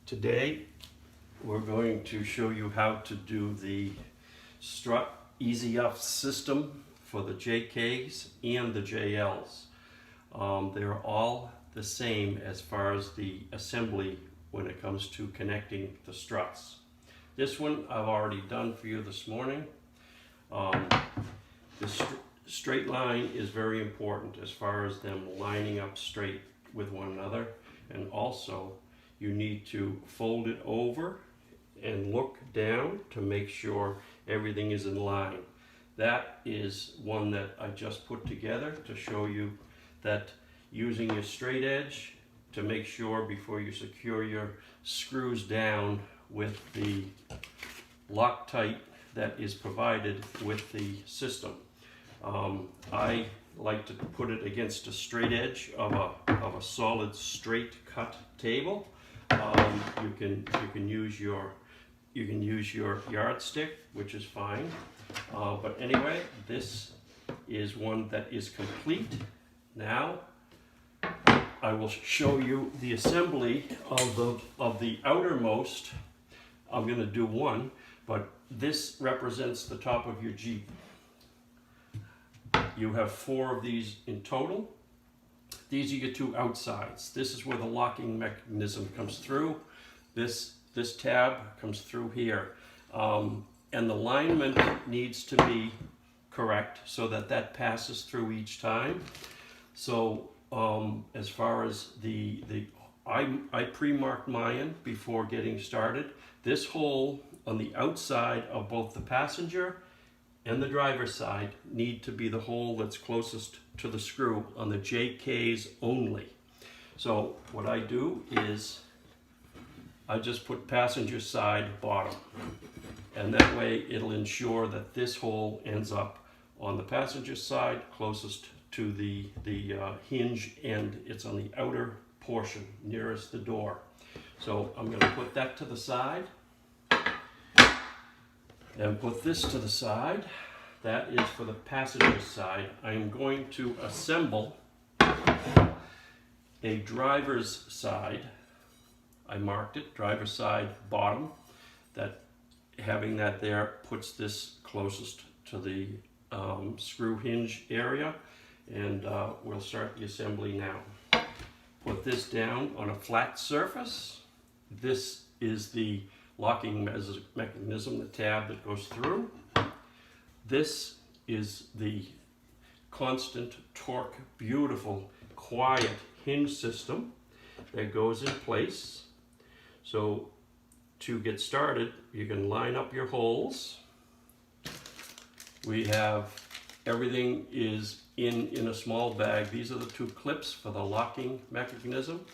Today we're going to show you how to do the strut EZUFT system for the JKs and the JLs. They're all the same as far as the assembly when it comes to connecting the struts. This one I've already done for you this morning. The straight line is very important as far as them lining up straight with one another, and also you need to fold it over and look down to make sure everything is in line. That is one that I just put together to show you that using your straight edge to make sure before you secure your screws down with the Loctite that is provided with the system. I like to put it against a straight edge of a solid straight cut table. You can use your yardstick, which is fine. But anyway, this is one that is complete. Now I will show you the assembly of the outermost. I'm going to do one, but this represents the top of your Jeep. You have 4 of these in total. These are your 2 outsides. This is where the locking mechanism comes through. This tab comes through here. And the alignment needs to be correct so that passes through each time. So as far as I pre-marked mine before getting started. This hole on the outside of both the passenger and the driver's side need to be the hole that's closest to the screw on the JKs only. So what I do is I just put passenger side bottom, and that way it'll ensure that this hole ends up on the passenger side closest to the hinge, and it's on the outer portion nearest the door. So I'm going to put that to the side and put this to the side. That is for the passenger side. I am going to assemble a driver's side. I marked it, driver's side bottom. That having that there puts this closest to the screw hinge area, and we'll start the assembly now. Put this down on a flat surface. This is the locking mechanism, the tab that goes through. This is the constant torque, beautiful, quiet hinge system that goes in place. So to get started, you can line up your holes. We have everything is in a small bag. These are the 2 clips for the locking mechanism,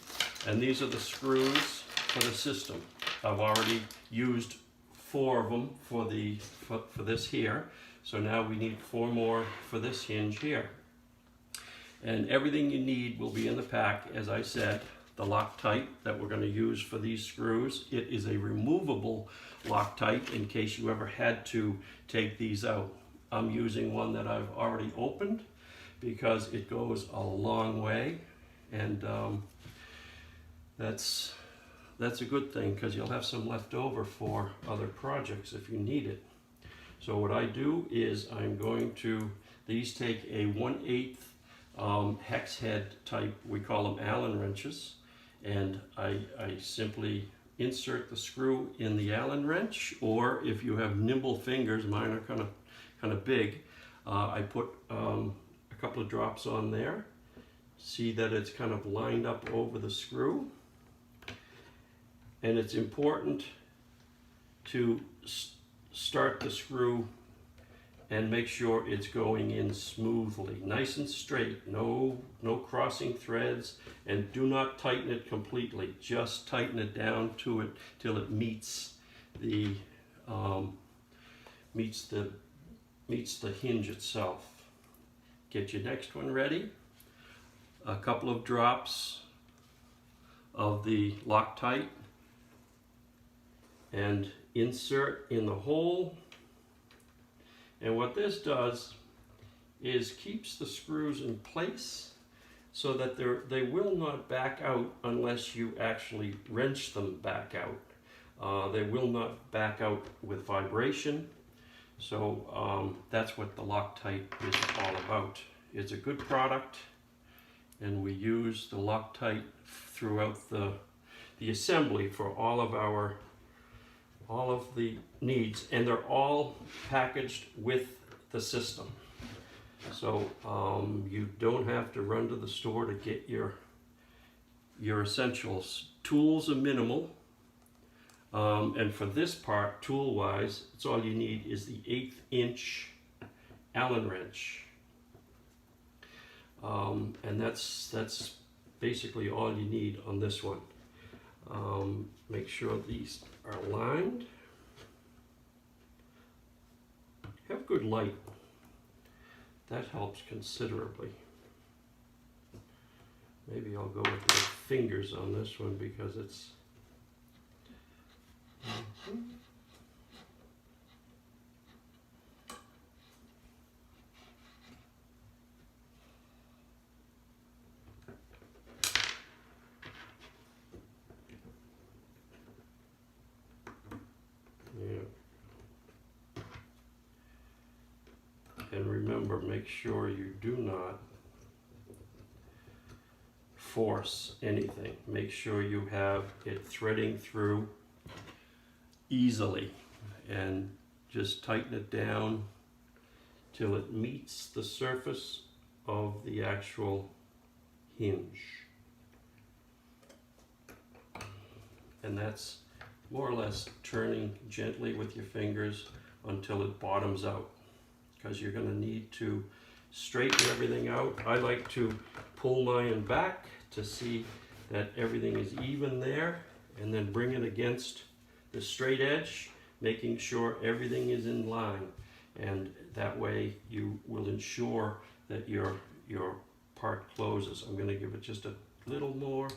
and these are the screws for the system. I've already used 4 of them for this here, so now we need 4 more for this hinge here. And everything you need will be in the pack, as I said. The Loctite that we're going to use for these screws. It is a removable Loctite in case you ever had to take these out. I'm using one that I've already opened because it goes a long way, and that's a good thing because you'll have some left over for other projects if you need it. So what I do is I'm going to, these take a 1/8 hex head type, we call them Allen wrenches, and I simply insert the screw in the Allen wrench, or if you have nimble fingers, mine are kind of big, I put a couple of drops on there. See that it's kind of lined up over the screw. And it's important to start the screw and make sure it's going in smoothly, nice and straight, no crossing threads, and do not tighten it completely. Just tighten it down to it till it meets the hinge itself. Get your next one ready. A couple of drops of the Loctite, and insert in the hole. And what this does is keeps the screws in place so that they will not back out unless you actually wrench them back out. They will not back out with vibration. So that's what the Loctite is all about. It's a good product, and we use the Loctite throughout the assembly for all of the needs, and they're all packaged with the system. So you don't have to run to the store to get your essentials. Tools are minimal, and for this part, tool-wise, it's all you need is the 1/8 inch Allen wrench, and that's basically all you need on this one. Make sure these are lined. Have good light. That helps considerably. Maybe I'll go with my fingers on this one because it's and remember, make sure you do not force anything. Make sure you have it threading through easily, and just tighten it down till it meets the surface of the actual hinge. And that's more or less turning gently with your fingers until it bottoms out, because you're going to need to straighten everything out. I like to pull mine back to see that everything is even there, and then bring it against the straight edge, making sure everything is in line, and that way you will ensure that your part closes. I'm going to give it just a little more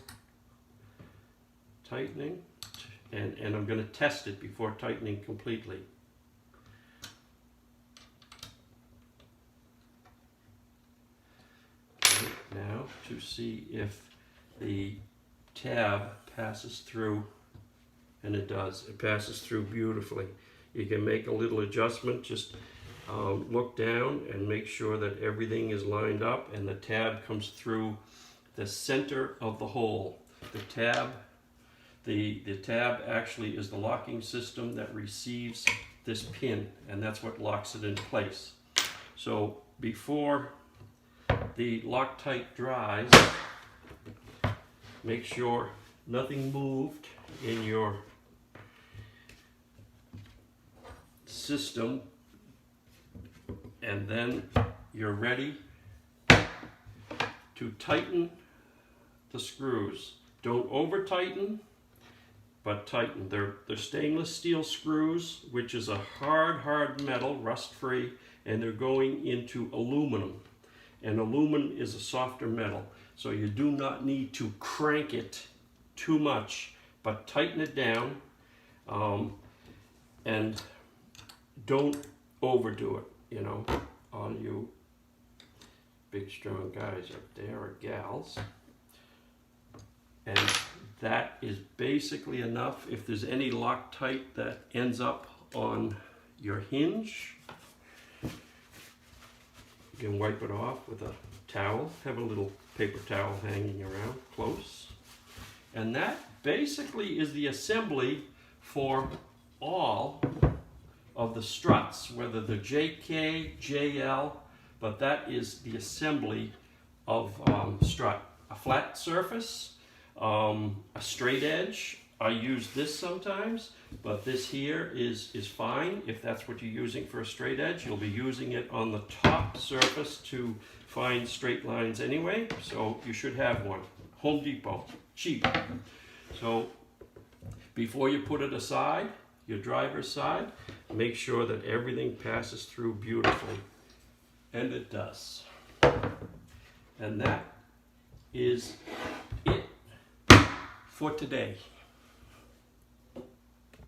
tightening, and I'm going to test it before tightening completely. Okay, now to see if the tab passes through, and it does. It passes through beautifully. You can make a little adjustment. Just look down and make sure that everything is lined up, and the tab comes through the center of the hole. The tab actually is the locking system that receives this pin, and that's what locks it in place. So before the Loctite dries, make sure nothing moved in your system, and then you're ready to tighten the screws. Don't over tighten, but tighten. They're stainless steel screws, which is a hard metal, rust free, and they're going into aluminum, and aluminum is a softer metal, so you do not need to crank it too much, but tighten it down, and don't overdo it. You know, all you big strong guys up there, or gals, and that is basically enough. If there's any Loctite that ends up on your hinge, you can wipe it off with a towel. Have a little paper towel hanging around close. And that basically is the assembly for all of the struts, whether they're JK, JL, but that is the assembly of strut. A flat surface, a straight edge. I use this sometimes, but this here is fine. If that's what you're using for a straight edge, you'll be using it on the top surface to find straight lines anyway, so you should have one. Home Depot, cheap. So before you put it aside, your driver's side, make sure that everything passes through beautifully, and it does. And that is it for today.